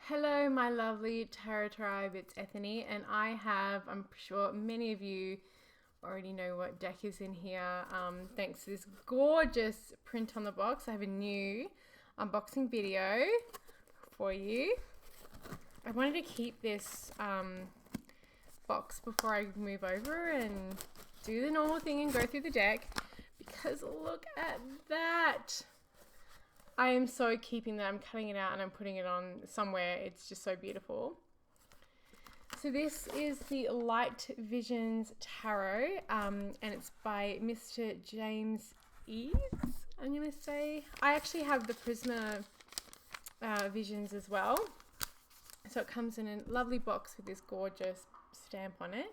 Hello, my lovely Tarot Tribe, it's Ethany, and I'm sure many of you already know what deck is in here. Thanks to this gorgeous print on the box, I have a new unboxing video for you. I wanted to keep this box before I move over and do the normal thing and go through the deck, because look at that. I am so keeping that. I'm cutting it out and I'm putting it on somewhere. It's just so beautiful. So this is the Light Visions Tarot, and it's by Mr. James Eads, I'm going to say. I actually have the Prisma Visions as well. So it comes in a lovely box with this gorgeous stamp on it.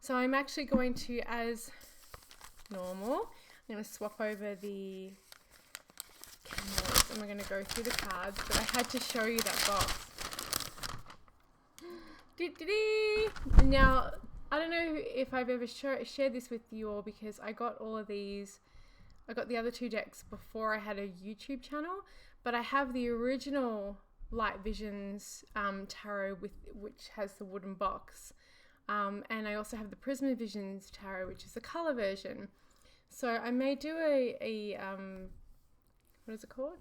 So I'm actually going to, as normal, I'm going to swap over the cameras and we're going to go through the cards, but I had to show you that box. Now, I don't know if I've ever shared this with you all, because I got all of these, I got the other two decks before I had a YouTube channel, but I have the original Light Visions tarot which has the wooden box, and I also have the Prisma Visions tarot, which is the color version. So I may do a what is it called?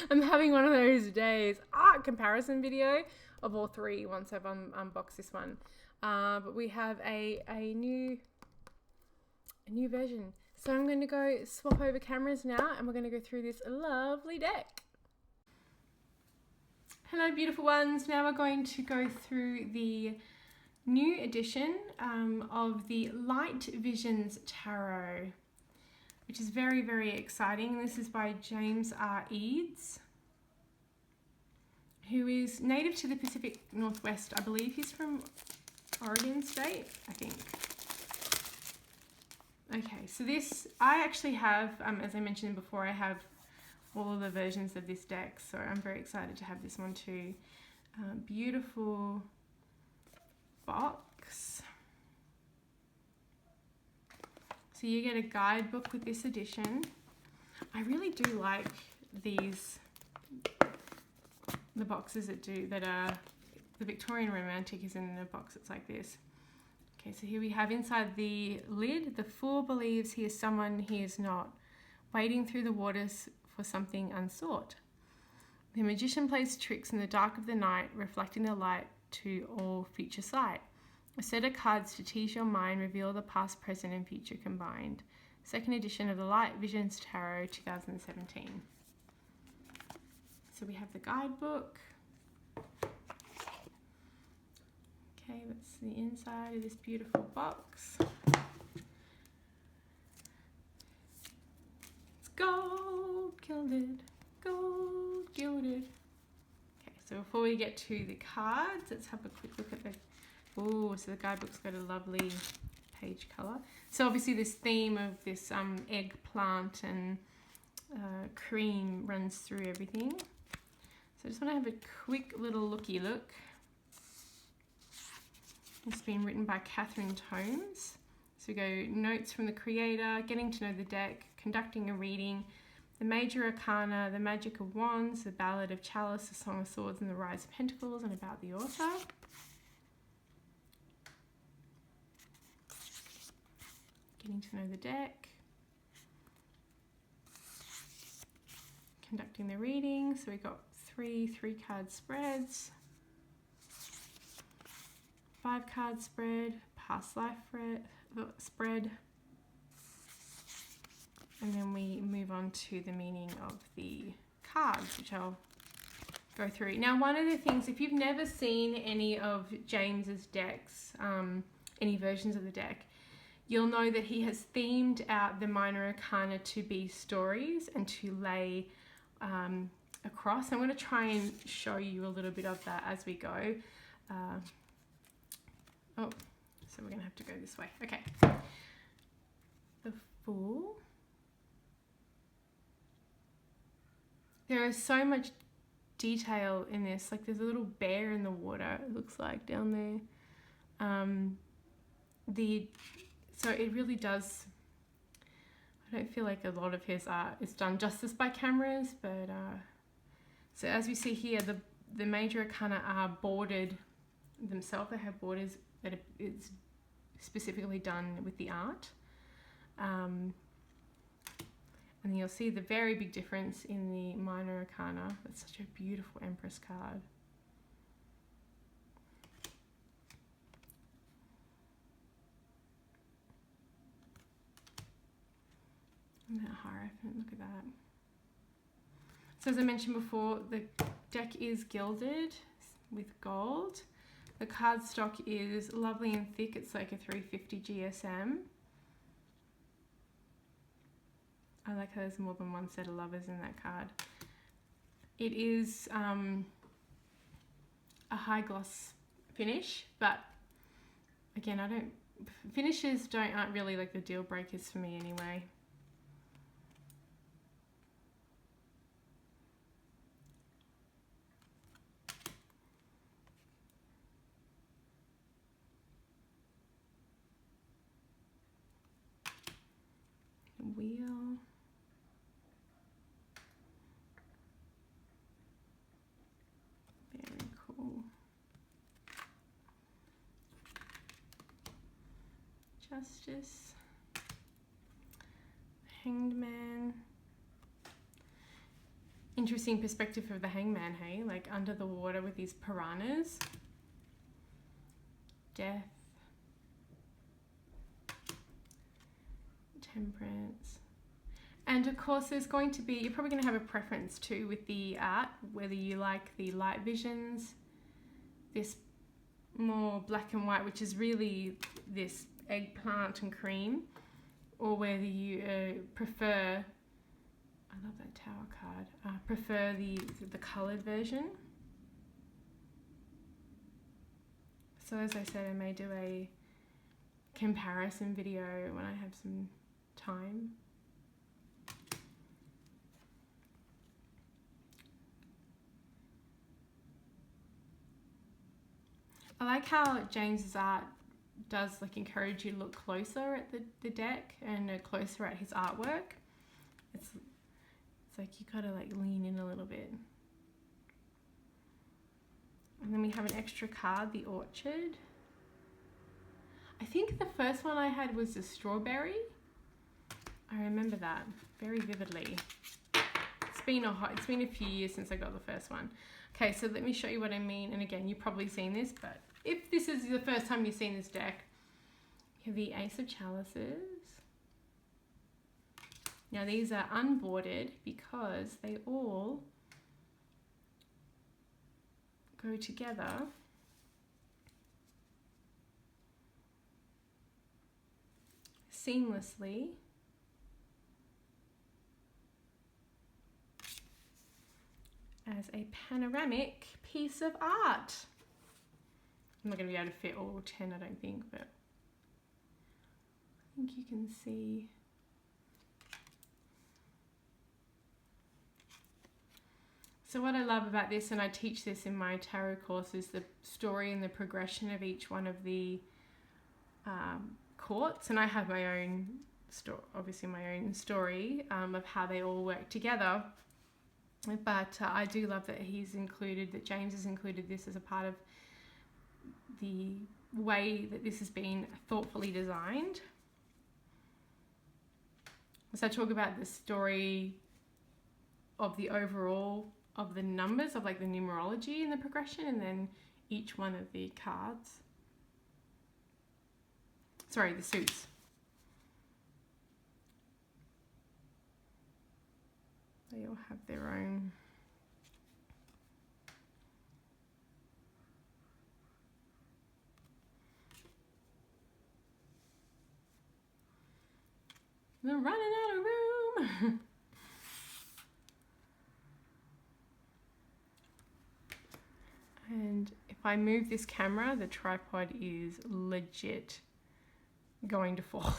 I'm having one of those days. Comparison video of all three once I've unboxed this one. But we have a new version. So I'm going to go swap over cameras now and we're going to go through this lovely deck. Hello, beautiful ones. Now we're going to go through the new edition of the Light Visions Tarot, which is very, very exciting. This is by James R. Eads, who is native to the Pacific Northwest. I believe he's from Oregon State, I think. Okay, so this, I actually have, as I mentioned before, I have all of the versions of this deck, so I'm very excited to have this one too. Beautiful box. So you get a guidebook with this edition. I really do like these, the boxes that are, the Victorian Romantic is in a box that's like this. Okay, so here we have inside the lid, the fool believes he is someone he is not, wading through the waters for something unsought. The magician plays tricks in the dark of the night, reflecting the light to all future sight. A set of cards to tease your mind, reveal the past, present, and future combined. Second edition of the Light Visions Tarot 2017. So we have the guidebook. Okay, that's the inside of this beautiful box. It's gold gilded, gold gilded. Okay, so before we get to the cards, let's have a quick look at the... Oh, so the guidebook's got a lovely page colour. So obviously this theme of this eggplant and cream runs through everything. So I just want to have a quick little looky look. It's been written by Catherine Tomes. So we go notes from the creator, getting to know the deck, conducting a reading, the major arcana, the magic of wands, the ballad of chalice, the song of swords, and the rise of pentacles, and about the author. Getting to know the deck, conducting the reading. So we got three card spreads, 5 card spread, past life spread, and then we move on to the meaning of the cards, which I'll go through. Now, one of the things, if you've never seen any of James's decks, any versions of the deck, you'll know that he has themed out the minor arcana to be stories and to lay across. I'm going to try and show you a little bit of that as we go. So we're going to have to go this way. Okay. The Fool. There is so much detail in this. Like there's a little bear in the water, it looks like, down there. So it really does, I don't feel like a lot of his art is done justice by cameras, but so as we see here, the major arcana are bordered themselves. They have borders that it's specifically done with the art. And then you'll see the very big difference in the minor arcana. That's such a beautiful Empress card. And that Hierophant, look at that. So as I mentioned before, the deck is gilded with gold. The cardstock is lovely and thick. It's like a 350 GSM. I like how there's more than one set of lovers in that card. It is a high gloss finish, but again, finishes aren't really like the deal breakers for me anyway. Wheel. Very cool. Justice. Hanged Man. Interesting perspective of the Hangman, hey? Like under the water with these piranhas. Death. Temperance. And of course there's going to be, you're probably going to have a preference too with the art, whether you like the light visions, this more black and white, which is really this eggplant and cream, or whether you prefer, I love that Tower card, prefer the coloured version. So as I said, I may do a comparison video when I have some time. I like how James's art does like encourage you to look closer at the deck and closer at his artwork. It's like you gotta like lean in a little bit. And then we have an extra card, the Orchard. I think the first one I had was the Strawberry. I remember that very vividly. It's been a few years since I got the first one. Okay, so let me show you what I mean. And again, you've probably seen this, but if this is the first time you've seen this deck, you have the Ace of Chalices. Now these are unbordered because they all go together seamlessly as a panoramic piece of art. I'm not going to be able to fit all 10, I don't think, but I think you can see. So what I love about this, and I teach this in my tarot course, is the story and the progression of each one of the courts. And I have my own story, obviously my own story of how they all work together. But I do love that James has included this as a part of the way that this has been thoughtfully designed. So I talk about the story of the overall of the numbers, of like the numerology and the progression, and then each one of the cards. Sorry, the suits. They all have their own. They're running out of room. And if I move this camera, the tripod is legit going to fall.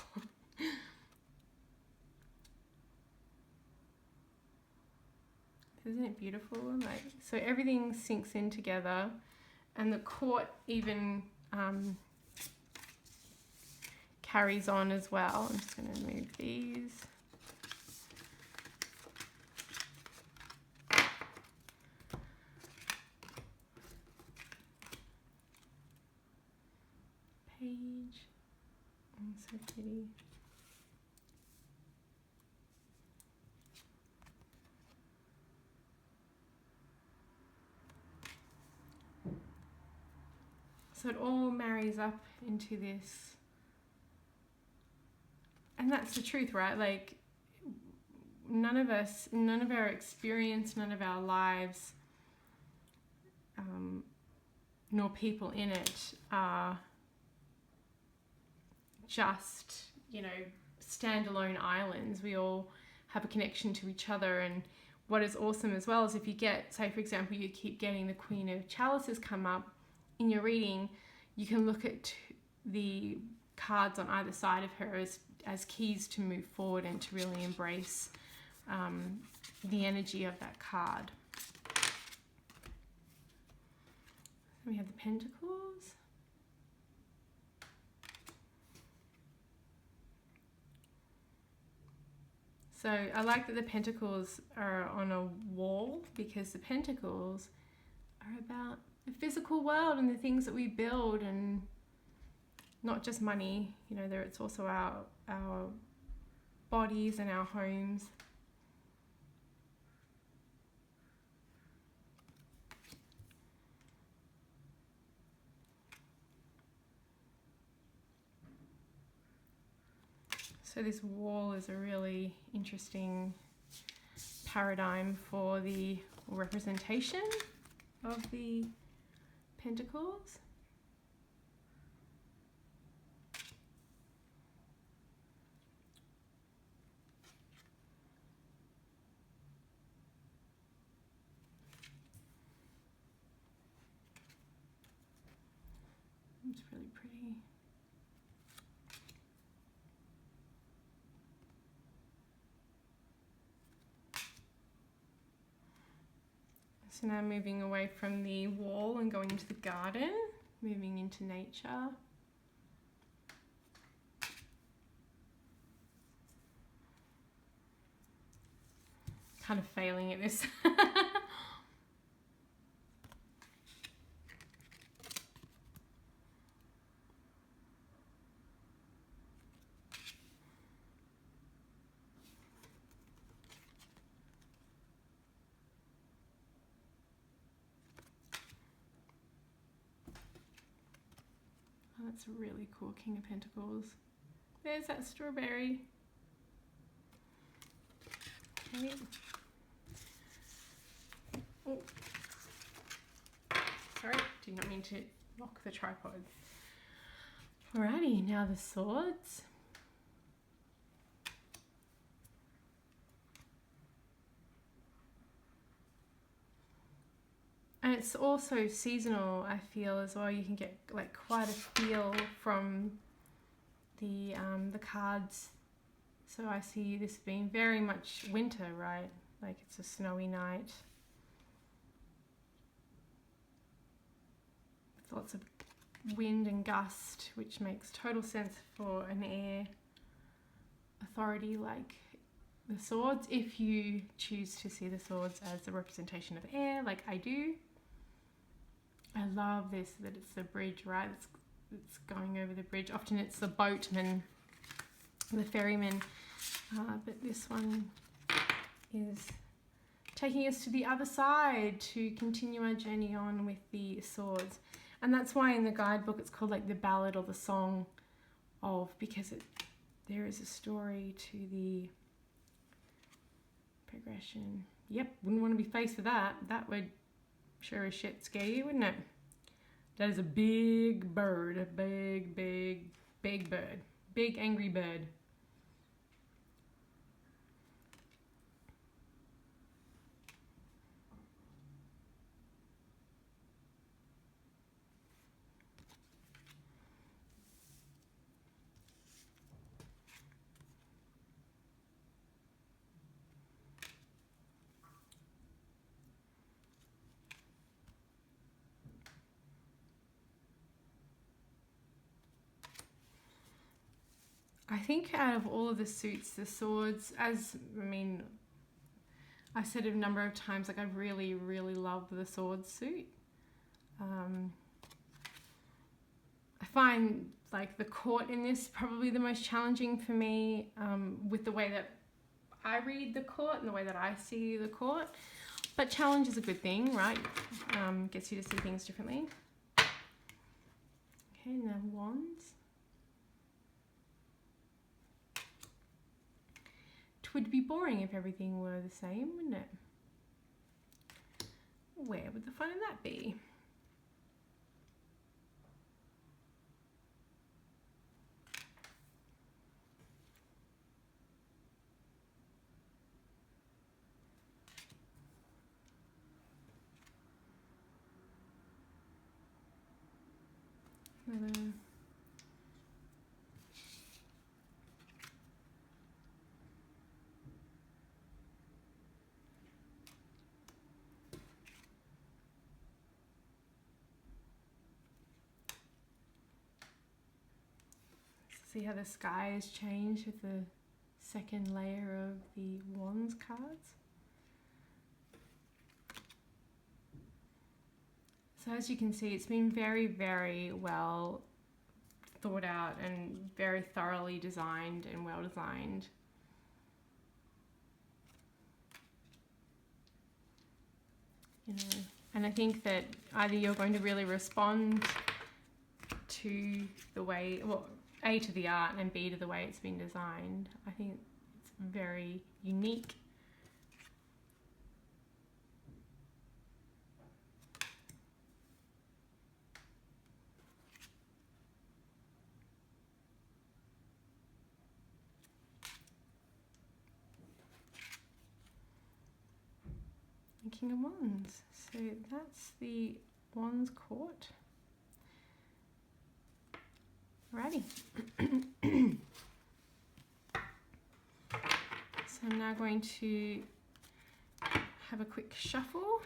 Isn't it beautiful? Like, so everything sinks in together, and the court even carries on as well. I'm just going to move these. so pretty. So it all marries up into this. And that's the truth, right? Like, none of us, none of our experience, none of our lives, nor people in it are just, you know, standalone islands. We all have a connection to each other. And what is awesome as well is if you get, say for example, you keep getting the Queen of Chalices come up in your reading, you can look at the cards on either side of her as keys to move forward and to really embrace the energy of that card. We have the Pentacles. So I like that the Pentacles are on a wall, because the Pentacles are about the physical world and the things that we build, and not just money. You know, it's also our bodies and our homes. So this wall is a really interesting paradigm for the representation of the Pentacles. It's really pretty. So now moving away from the wall and going into the garden, moving into nature. Kind of failing at this. That's a really cool King of Pentacles. There's that strawberry. Okay. Oh. Sorry, do not mean to lock the tripod. Alrighty, now the swords. And it's also seasonal, I feel, as well. You can get like quite a feel from the cards. So I see this being very much winter, right? Like it's a snowy night. With lots of wind and gust, which makes total sense for an air authority like the swords, if you choose to see the swords as a representation of air, like I do. I love this, that it's the bridge, right? It's going over the bridge. Often it's the boatman, the ferryman, but this one is taking us to the other side to continue our journey on with the swords. And that's why in the guidebook it's called like the ballad or the song of, because there is a story to the progression. Yep, wouldn't want to be faced with that. That would sure as shit scare you, wouldn't it? That is a big bird, a big bird, big angry bird. I think out of all of the suits, the swords, I said it a number of times, like I really, really love the sword suit. I find like the court in this probably the most challenging for me, with the way that I read the court and the way that I see the court. But challenge is a good thing, right? Gets you to see things differently. Okay, and then wands. It would be boring if everything were the same, wouldn't it? Where would the fun in that be? See how the sky has changed with the second layer of the wands cards. So as you can see, it's been very, very well thought out and very thoroughly designed and well designed. You know, and I think that either you're going to really respond to the way, well, A, to the art, and B, to the way it's been designed. I think it's very unique. King of Wands. So that's the Wands court. Alrighty. So I'm now going to have a quick shuffle.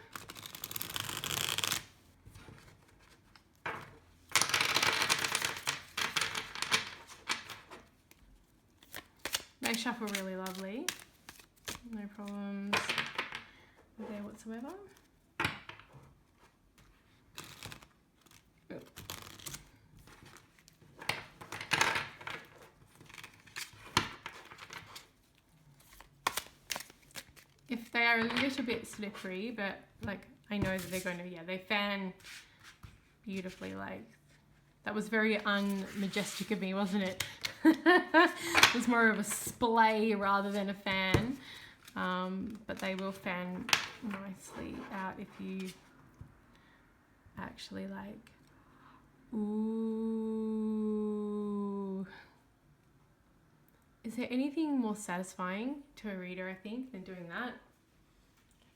They shuffle really lovely. No problems there whatsoever. If they are a little bit slippery, but like I know that they're going to, yeah, they fan beautifully. Like that was very unmajestic of me, wasn't it? It was more of a splay rather than a fan. But they will fan nicely out if you actually like, ooh. Is there anything more satisfying to a reader, I think, than doing that?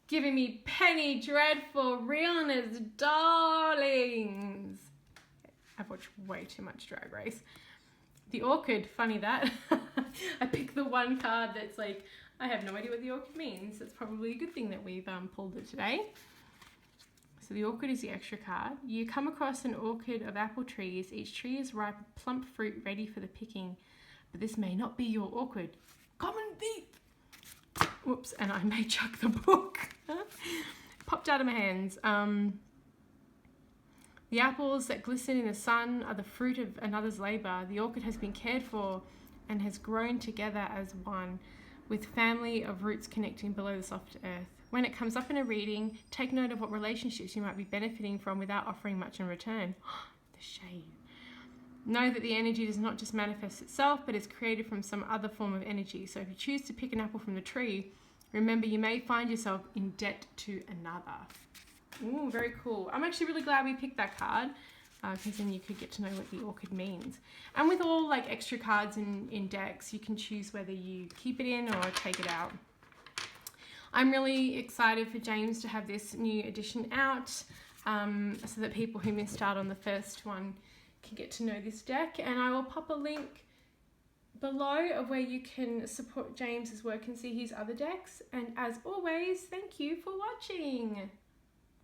Giving me Penny Dreadful realness, darlings. I've watched way too much Drag Race. The Orchid, funny that. I picked the one card that's like, I have no idea what the orchid means. It's probably a good thing that we've pulled it today. So the orchid is the extra card. You come across an orchid of apple trees. Each tree is ripe, plump fruit ready for the picking. But this may not be your orchid. Common thief! Whoops, and I may chuck the book. Popped out of my hands. The apples that glisten in the sun are the fruit of another's labour. The orchid has been cared for and has grown together as one, with family of roots connecting below the soft earth. When it comes up in a reading, take note of what relationships you might be benefiting from without offering much in return. The shade. Know that the energy does not just manifest itself, but is created from some other form of energy. So if you choose to pick an apple from the tree, remember you may find yourself in debt to another. Ooh, very cool. I'm actually really glad we picked that card, because then you could get to know what the orchid means. And with all like extra cards in decks, you can choose whether you keep it in or take it out. I'm really excited for James to have this new edition out, so that people who missed out on the first one can get to know this deck. And I will pop a link below of where you can support James's work and see his other decks. And as always, thank you for watching.